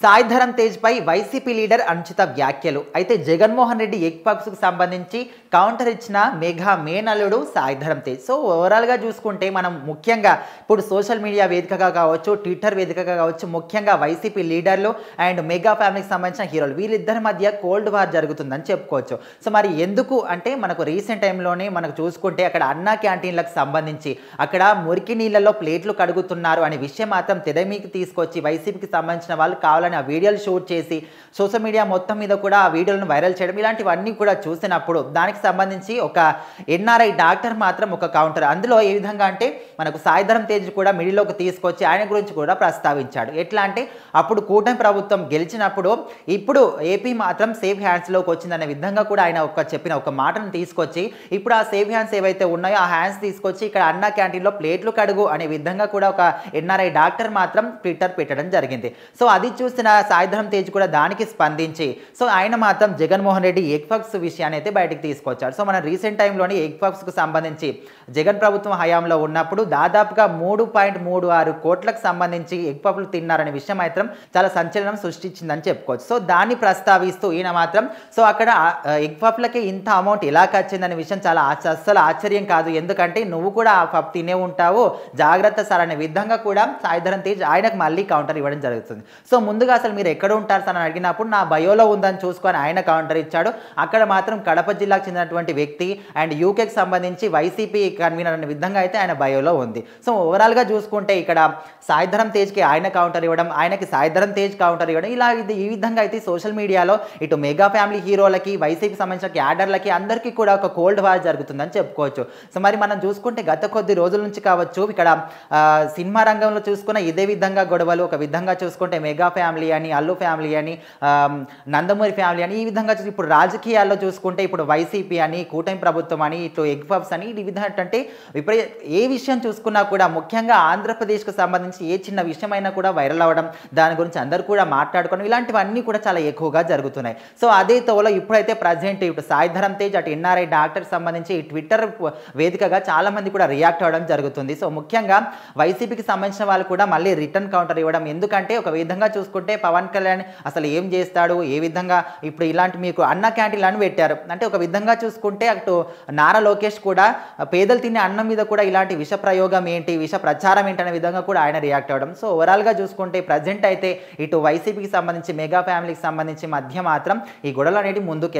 సాయిధరం తేజ్ పై YCP leader అనుచిత వ్యాఖ్యలు. అయితే జగన్మోహన్ రెడ్డి ఎగ్ పఫ్స్కు సంబంధించి కౌంటర్ ఇచ్చిన మెగా మేనల్లుడు సాయిధరం తేజ్. సో ఓవరాల్గా చూసుకుంటే మనం ముఖ్యంగా ఇప్పుడు సోషల్ మీడియా వేదికగా కావచ్చు, ట్విట్టర్ వేదికగా కావచ్చు, ముఖ్యంగా వైసీపీ లీడర్లు అండ్ మెగా ఫ్యామిలీకి సంబంధించిన హీరోలు వీళ్ళిద్దరి మధ్య కోల్డ్ వార్ జరుగుతుందని చెప్పుకోవచ్చు. సో మరి ఎందుకు అంటే మనకు రీసెంట్ టైంలోనే మనకు చూసుకుంటే అక్కడ అన్నా క్యాంటీన్లకు సంబంధించి అక్కడ మురికి నీళ్ళలో ప్లేట్లు కడుగుతున్నారు అనే విషయం మాత్రం తెర మీదకి తీసుకొచ్చి వైసీపీకి సంబంధించిన వాళ్ళు కావాలని ఆ వీడియోలు షూట్ చేసి సోషల్ మీడియా మొత్తం మీద కూడా ఆ వీడియోలను వైరల్ చేయడం ఇలాంటివన్నీ కూడా చూసినప్పుడు దానికి సంబంధించి ఒక ఎన్ఆర్ఐ డాక్టర్ మాత్రం ఒక కౌంటర్ అందులో ఏ విధంగా అంటే మనకు సాయిధరం తేజ్ కూడా మిడిల్లోకి తీసుకొచ్చి ఆయన గురించి కూడా ప్రస్తావించాడు. ఎట్లా అంటే అప్పుడు కూటమి ప్రభుత్వం గెలిచినప్పుడు ఇప్పుడు ఏపీ మాత్రం సేఫ్ హ్యాండ్స్లోకి వచ్చిందనే విధంగా కూడా ఆయన చెప్పిన ఒక మాటను తీసుకొచ్చి ఇప్పుడు ఆ సేఫ్ హ్యాండ్స్ ఏవైతే ఉన్నాయో ఆ హ్యాండ్స్ తీసుకొచ్చి ఇక్కడ అన్నా క్యాంటీన్లో ప్లేట్లు కడుగు అనే విధంగా కూడా ఒక ఎన్ఆర్ఐ డాక్టర్ మాత్రం ట్విట్టర్ పెట్టడం జరిగింది. సో అది చూసిన సాయిధరం తేజ్ కూడా దానికి స్పందించి సో ఆయన మాత్రం జగన్మోహన్ రెడ్డి ఎగ్ పఫ్స్ విషయాన్ని అయితే బయటకు తీసుకొచ్చాడు. సో మన రీసెంట్ టైంలోని ఎగ్ పఫ్స్కు సంబంధించి జగన్ ప్రభుత్వం హయాంలో ఉన్నప్పుడు దాదాపుగా 3.36 కోట్లకు సంబంధించి ఎగ్ పఫ్లు తిన్నారనే విషయం మాత్రం చాలా సంచలనం సృష్టించిందని చెప్పుకోవచ్చు. సో దాన్ని ప్రస్తావిస్తూ ఈయన మాత్రం సో అక్కడ ఎగ్ పఫ్లకి ఇంత అమౌంట్ ఎలా ఖర్చిందనే విషయం చాలా అస్సలు ఆశ్చర్యం కాదు, ఎందుకంటే నువ్వు కూడా ఆ పఫ్ తినే ఉంటావు, జాగ్రత్త సార్ అనే విధంగా కూడా సాయిధరం తేజ్ ఆయనకు మళ్ళీ కౌంటర్ ఇవ్వడం జరుగుతుంది. సో ముందుగా అసలు మీరు ఎక్కడ ఉంటారు సార్ అని అడిగినప్పుడు నా బయోలో ఉందని చూసుకొని ఆయన కౌంటర్ ఇచ్చాడు. అక్కడ మాత్రం కడప జిల్లాకు చెందినటువంటి వ్యక్తి అండ్ యూకేకి సంబంధించి వైసీపీ కన్వీనర్ అనే విధంగా అయితే ఆయన బయోలో ఉంది. సో ఓవరాల్గా చూసుకుంటే ఇక్కడ సాయిధరం తేజ్కి ఆయన కౌంటర్ ఇవ్వడం, ఆయనకి సాయిధరం తేజ్ కౌంటర్ ఇవ్వడం ఇలా ఈ విధంగా అయితే సోషల్ మీడియాలో ఇటు మెగా ఫ్యామిలీ హీరోలకి వైసీపీ సంబంధించిన క్యాడర్లకి అందరికీ కూడా ఒక కోల్డ్ వార్ జరుగుతుందని చెప్పుకోవచ్చు. సో మరి మనం చూసుకుంటే గత కొద్ది రోజుల నుంచి కావచ్చు ఇక్కడ సినిమా రంగంలో చూసుకున్న ఇదే విధంగా గొడవలు, ఒక విధంగా చూసుకుంటే మెగా ఫ్యామిలీ అని, అల్లు ఫ్యామిలీ అని, నందమూరి ఫ్యామిలీ అని ఈ విధంగా ఇప్పుడు రాజకీయాల్లో చూసుకుంటే ఇప్పుడు వైసీపీ అని, కూటమి ప్రభుత్వం అని, ఇటు ఎగ్ పఫ్స్ అని ఈ విధంగా అంటే ఏ విషయం చూసుకున్నా కూడా ముఖ్యంగా ఆంధ్రప్రదేశ్కు సంబంధించి ఏ చిన్న విషయమైనా కూడా వైరల్ అవ్వడం, దాని గురించి అందరూ కూడా మాట్లాడుకోవడం ఇలాంటివన్నీ కూడా చాలా ఎక్కువగా జరుగుతున్నాయి. సో అదే తోలో ఇప్పుడైతే ప్రజెంట్ ఇటు సాయిధరం తేజ్ అటు ఎన్ఆర్ఐ డాక్టర్ సంబంధించి ఈ ట్విట్టర్ వేదికగా చాలా మంది కూడా రియాక్ట్ అవ్వడం జరుగుతుంది. సో ముఖ్యంగా వైసీపీకి సంబంధించిన వాళ్ళు కూడా మళ్ళీ రిటర్న్ కౌంటర్ ఇవ్వడం, ఎందుకంటే ఒక విధంగా చూసుకుంటే పవన్ కళ్యాణ్ అసలు ఏం చేస్తాడు, ఏ విధంగా ఇప్పుడు ఇలాంటి మీకు అన్న క్యాంటీన్లు అని పెట్టారు అంటే ఒక విధంగా చూసుకుంటే అటు నారా లోకేష్ కూడా పేదలు తినే అన్నం మీద కూడా ఇలాంటి విష ప్రయోగం ఏంటి, విష ప్రచారం ఏంటి అనే విధంగా కూడా ఆయన రియాక్ట్ అవ్వడం. సో ఓవరాల్గా చూసుకుంటే ప్రజెంట్ అయితే ఇటు వైసీపీకి సంబంధించి మెగా ఫ్యామిలీకి సంబంధించి మధ్య మాత్రం ఈ గొడవలు అనేవి ముందుకు